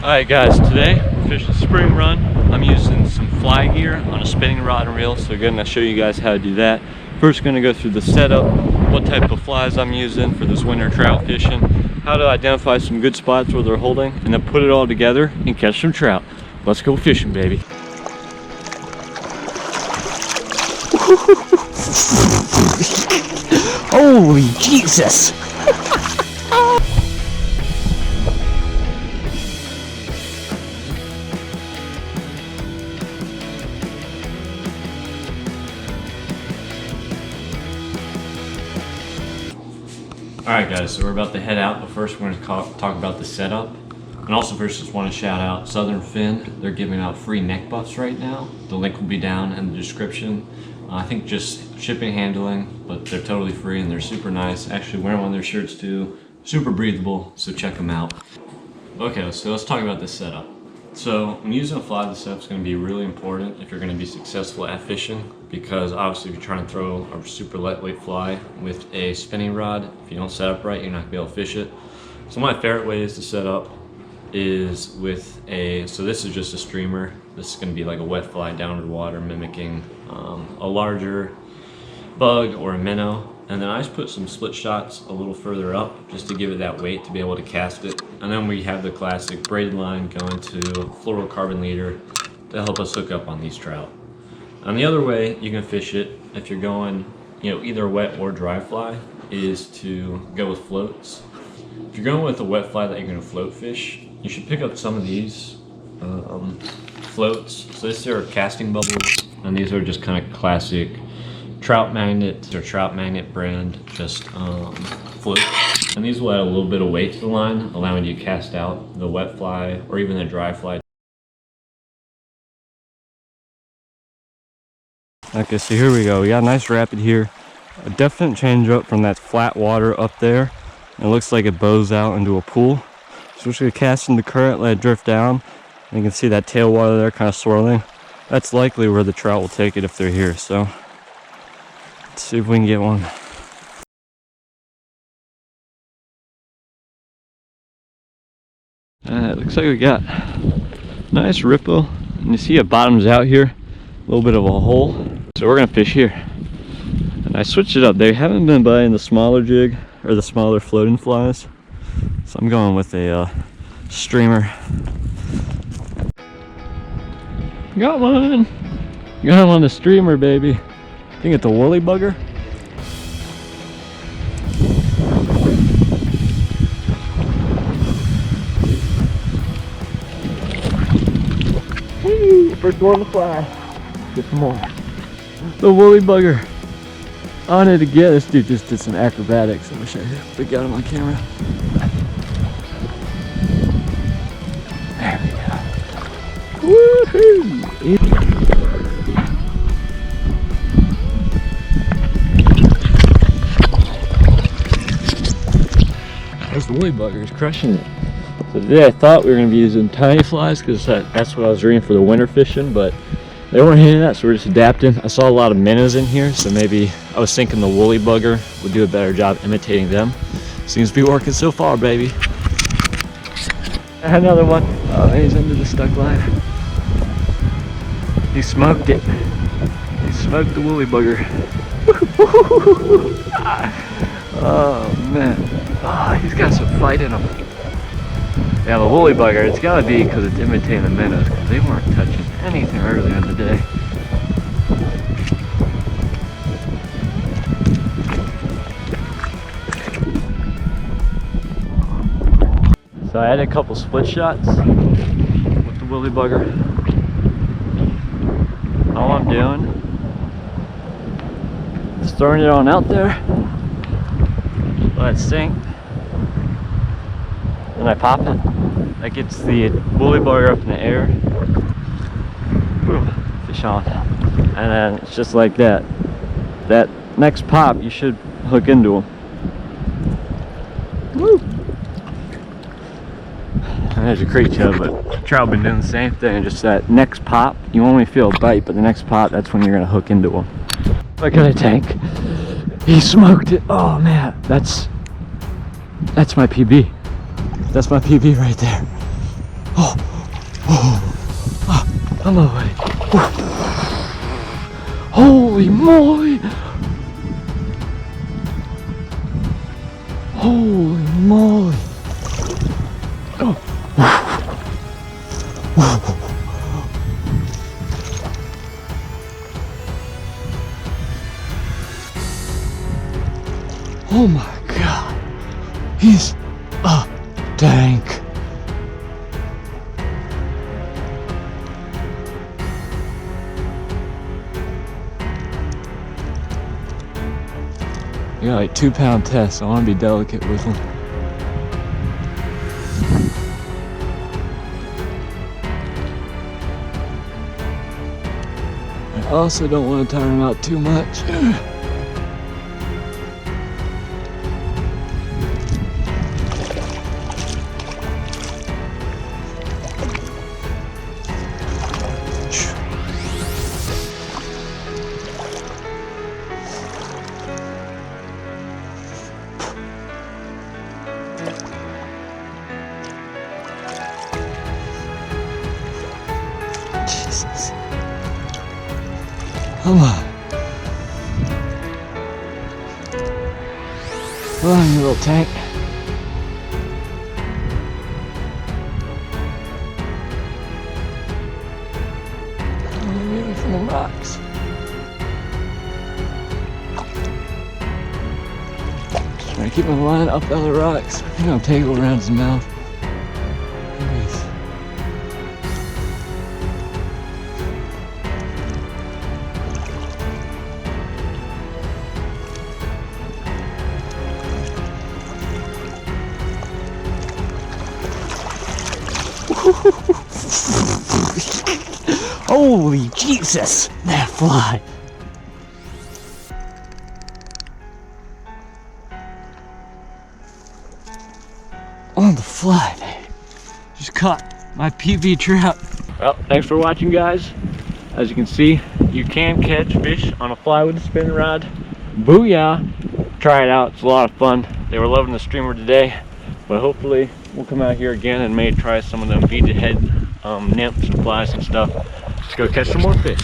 Alright guys, today we're fishing a spring run. I'm using some fly gear on a spinning rod and reel, so again I'll show you guys how to do that. First going to go through the setup, what type of flies I'm using for this winter trout fishing, how to identify some good spots where they're holding, and then put it all together and catch some trout. Let's go fishing, baby. Holy Jesus! Alright guys, so we're about to head out, but first we're going to talk about the setup. And also first just want to shout out Southern Fin. They're giving out free neck buffs right now. The link will be down in the description. I think just shipping, handling, but they're totally free and they're super nice. Actually wearing one of their shirts too. Super breathable, so check them out. Okay, so let's talk about this setup. So when using a fly, the setup's going to be really important if you're going to be successful at fishing, because obviously if you're trying to throw a super lightweight fly with a spinning rod, if you don't set up right, you're not going to be able to fish it. So my favorite ways to set up is with so this is just a streamer. This is going to be like a wet fly down in the water, mimicking a larger bug or a minnow. And then I just put some split shots a little further up just to give it that weight to be able to cast it. And then we have the classic braided line going to fluorocarbon leader to help us hook up on these trout. And the other way you can fish it, if you're going, either wet or dry fly, is to go with floats. If you're going with a wet fly that you're going to float fish, you should pick up some of these floats. So these are casting bubbles, and these are just kind of classic Trout magnet or Trout magnet brand, just float. And these will add a little bit of weight to the line, allowing you to cast out the wet fly or even the dry fly. Okay, so here we go. We got a nice rapid here. A definite change up from that flat water up there. It looks like it bows out into a pool. So we're just gonna cast in the current, let it drift down. And you can see that tailwater there kind of swirling. That's likely where the trout will take it if they're here. So let's see if we can get one. It looks like we got nice ripple. And you see it bottoms out here. A little bit of a hole. So we're gonna fish here. And I switched it up. They haven't been biting the smaller jig or the smaller floating flies. So I'm going with a streamer. Got one! Got him on the streamer, baby. I think it's a woolly bugger. Woo! First one on the fly. Get some more. The woolly bugger. On it again. This dude just did some acrobatics. I wish I got him on camera. There we go. Woohoo! There's the woolly bugger. He's crushing it. So today I thought we were going to be using tiny flies because that's what I was reading for the winter fishing, but they weren't hitting that, so we're just adapting. I saw a lot of minnows in here, so maybe I was thinking the woolly bugger would do a better job imitating them. Seems to be working so far, baby. Another one. Oh, he's under the stuck line. He smoked it. He smoked the woolly bugger. Oh man. Oh, he's got some fight in him. Yeah, the woolly bugger, it's gotta be because it's imitating the minnows, because they weren't touching anything earlier in the day. So I had a couple split shots with the woolly bugger. All I'm doing is throwing it on out there, let it sink, then I pop it. That gets the woolly bugger up in the air. Boom, fish on. And then it's just like that. That next pop, you should hook into them. Woo! There's a creek chub, but trout been doing the same thing. Just that next pop, you only feel a bite, but the next pop, that's when you're gonna hook into them. Look at that tank. He smoked it. Oh man, that's my PB. That's my PB right there. I'm away. Holy moly! Holy moly! Oh my god! He's a tank! I got like 2-pound tests, so I want to be delicate with them. I also don't want to tire him out too much. Jesus. Come on. Come on, you little tank. Maybe from the rocks. Just trying to keep my line up on the rocks. I think I'll tangle around his mouth. Anyways. Holy Jesus, that fly. On the fly, man. Just caught my PB trout. Well, thanks for watching, guys. As you can see, you can catch fish on a fly with a spinning rod. Booyah! Try it out, it's a lot of fun. They were loving the streamer today, but hopefully we'll come out here again and maybe try some of them beaded head nymphs and flies and stuff. Let's go catch some more fish.